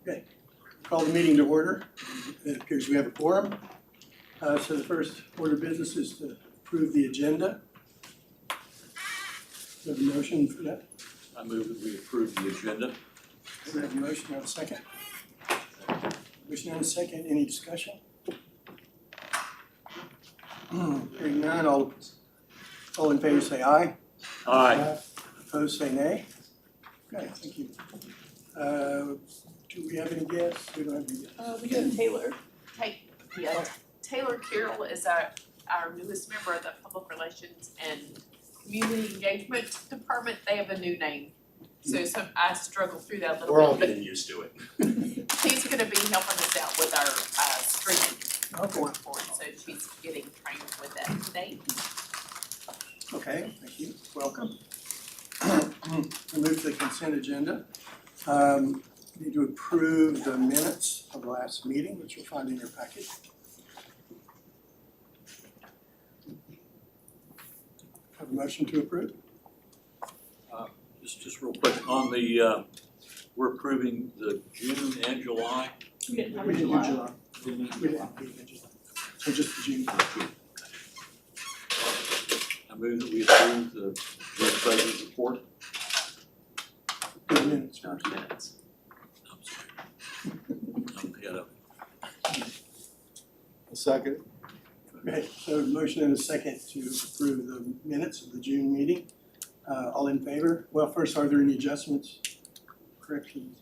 Okay, call the meeting to order. It appears we have a quorum. So the first order of business is to approve the agenda. Do you have a motion for that? I move that we approve the agenda. Do we have a motion? Do we have a second? Motion and a second. Any discussion? Hearing none, all in favor say aye. Aye. Opposed say nay. Okay, thank you. Do we have any guests? We don't have any guests. We do have Taylor. Yeah, Taylor Carroll is our newest member of the Public Relations and Community Engagement Department. They have a new name. So I struggled through that a little We're all bit, getting used to it. but she's gonna be helping us out with our streaming going forward. So she's getting trained with that today. Okay, thank you. Welcome. We move to the consent agenda. We need to approve the minutes of the last meeting, which you'll find in your package. Have a motion to approve? Just real quick, on the, we're approving the June and July. We didn't have We a didn't do July. July. We didn't do July. So just the June. I move that we approve the June treasurer's report. Do the minutes first. Minutes. I'm sorry. I'm ahead of it. A second. Okay, so motion and a second to approve the minutes of the June meeting. All in favor? Well, first, are there any adjustments, corrections?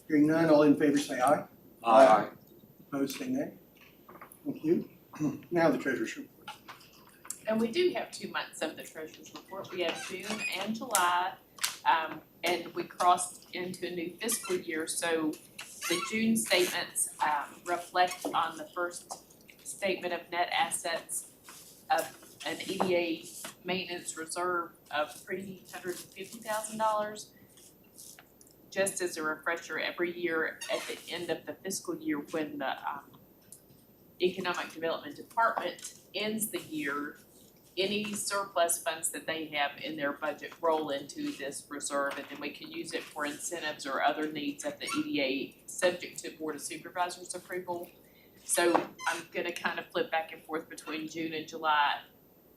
Hearing none, all in favor say aye. Aye. Opposed say nay. Thank you. Now the treasurer's report. And we do have 2 months of the treasurer's report. We have June and July, and we crossed into a new fiscal year. So the June statements reflect on the first statement of net assets of an EDA maintenance reserve of $350,000. Just as a refresher, every year at the end of the fiscal year, when the Economic Development Department ends the year, any surplus funds that they have in their budget roll into this reserve, and then we can use it for incentives or other needs of the EDA, subject to Board of Supervisors approval. So I'm gonna kind of flip back and forth between June and July.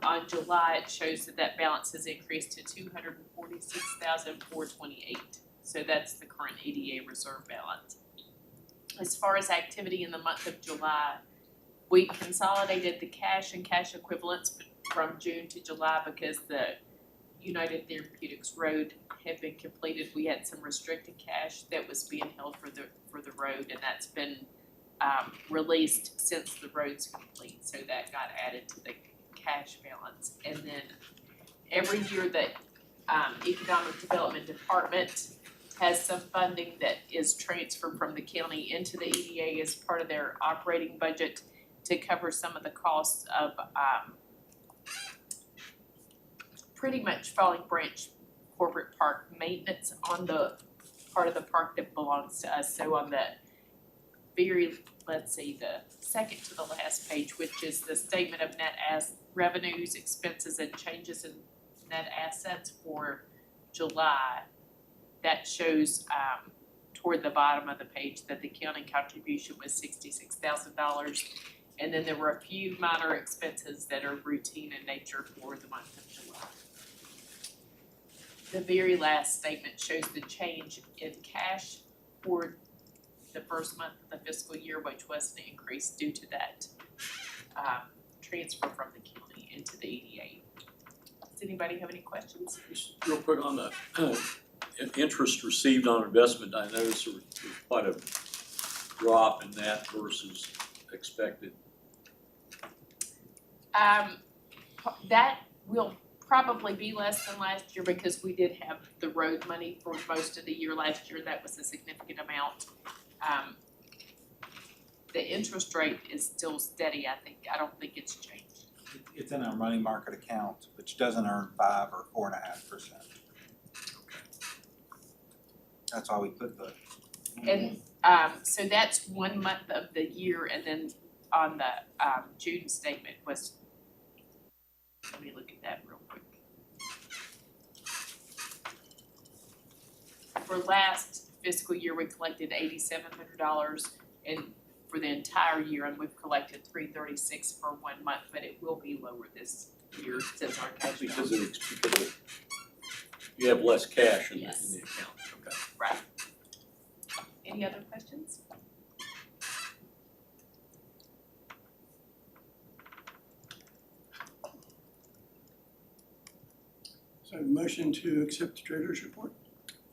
On July, it shows that balance has increased to $246,428. So that's the current EDA reserve balance. As far as activity in the month of July, we consolidated the cash and cash equivalents from June to July because the United Therapeutics Road had been completed. We had some restricted cash that was being held for the road, and that's been released since the road's complete. So that got added to the cash balance. And then every year that Economic Development Department has some funding that is transferred from the county into the EDA as part of their operating budget to cover some of the costs of pretty much Falling Branch Corporate Park maintenance on the part of the park that belongs to us. So on the the second to the last page, which is the statement of net revenues, expenses, and changes in net assets for July, that shows toward the bottom of the page that the county contribution was $66,000. And then there were a few minor expenses that are routine in nature for the month of July. The very last statement shows the change in cash for the first month of the fiscal year, which was an increase due to that transfer from the county into the EDA. Does anybody have any questions? Just real quick on the interest received on investment, I noticed there was quite a drop in that versus expected. That will probably be less than last year because we did have the road money for most of the year last year. That was a significant amount. The interest rate is still steady, I think. I don't think it's changed. It's in our money market account, which doesn't earn 5 or 4.5%. That's why we put the. And so that's 1 month of the year, and then on the June statement was, let me look at that real quick. For last fiscal year, we collected $8,700, and for the entire year, and we've collected $336 for 1 month, but it will be lower this year since our cash Because balance. you have less cash in the Yes. account, okay. Right. Any other questions? So motion to accept the treasurer's report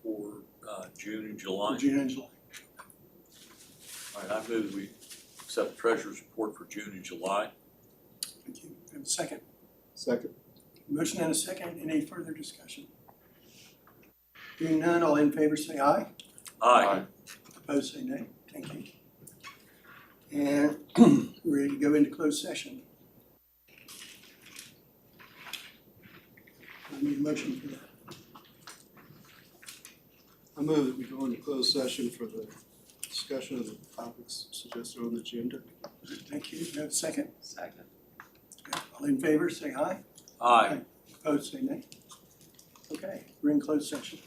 For June and for July. June and July. All right, I move we accept the treasurer's report for June and July. Thank you. Have a second. Second. Motion and a second. Any further discussion? Hearing none, all in favor say aye. Aye. Opposed say nay. Thank you. And we're ready to go into closed session. I need a motion for that. I move that we go into closed session for the discussion of the topics suggested on the agenda. Thank you. Do you have a second? Second. All in favor say aye. Aye. Opposed say nay. Okay, we're in closed session.